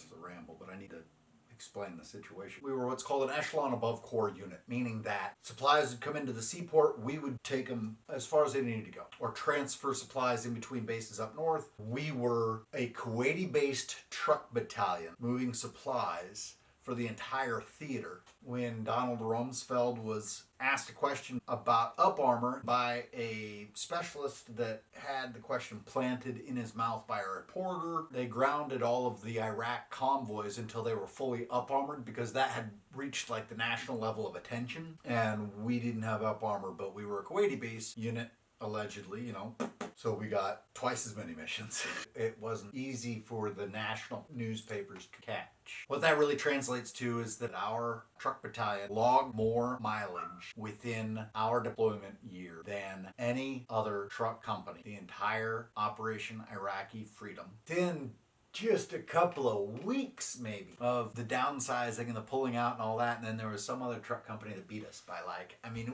is a ramble, but I need to explain the situation. We were what's called an echelon above corps unit, meaning that supplies would come into the seaport, we would take them as far as they needed to go, or transfer supplies in between bases up north. We were a Kuwaiti-based truck battalion moving supplies for the entire theater. When Donald Rumsfeld was asked a question about up armor by a specialist that had the question planted in his mouth by a reporter, they grounded all of the Iraq convoys until they were fully up armored because that had reached like the national level of attention, and we didn't have up armor, but we were a Kuwaiti-based unit, allegedly, you know. So we got twice as many missions. It wasn't easy for the national newspapers to catch. What that really translates to is that our truck battalion logged more mileage within our deployment year than any other truck company. The entire Operation Iraqi Freedom. Then just a couple of weeks maybe of the downsizing and the pulling out and all that, and then there was some other truck company that beat us by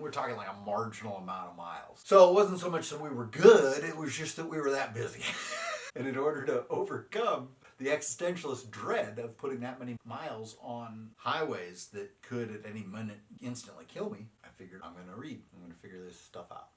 we're talking like a marginal amount of miles. So it wasn't so much that we were good, it was just that we were that busy. And in order to overcome the existentialist dread of putting that many miles on highways that could at any minute instantly kill me, I figured I'm going to figure this stuff out.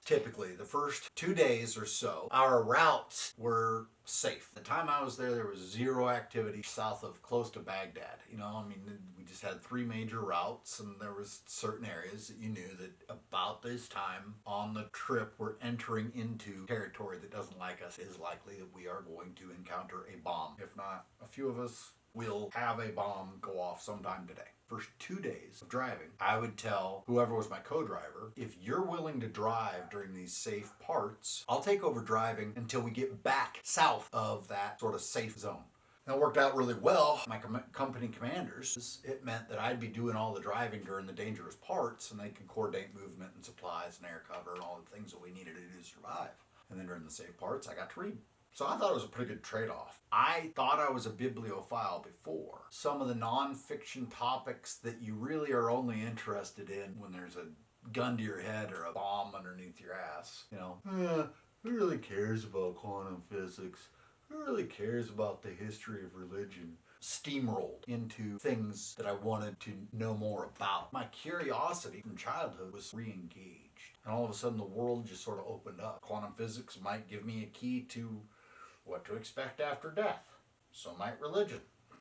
Typically, the first 2 days or so, our routes were safe. The time I was there was zero activity south of close to Baghdad. We just had 3 major routes, and there was certain areas that you knew that about this time on the trip we're entering into territory that doesn't like us. It is likely that we are going to encounter a bomb. If not, a few of us will have a bomb go off sometime today. First 2 days of driving, I would tell whoever was my co-driver, if you're willing to drive during these safe parts, I'll take over driving until we get back south of that sort of safe zone. And it worked out really well. My company commanders, it meant that I'd be doing all the driving during the dangerous parts, and they could coordinate movement and supplies and air cover and all the things that we needed to do to survive. And then during the safe parts, I got to read. So I thought it was a pretty good trade-off. I thought I was a bibliophile before. Some of the non-fiction topics that you really are only interested in when there's a gun to your head or a bomb underneath your ass. Who really cares about quantum physics? Who really cares about the history of religion? Steamrolled into things that I wanted to know more about. My curiosity from childhood was re-engaged. And all of a sudden the world just sort of opened up. Quantum physics might give me a key to what to expect after death. So might religion.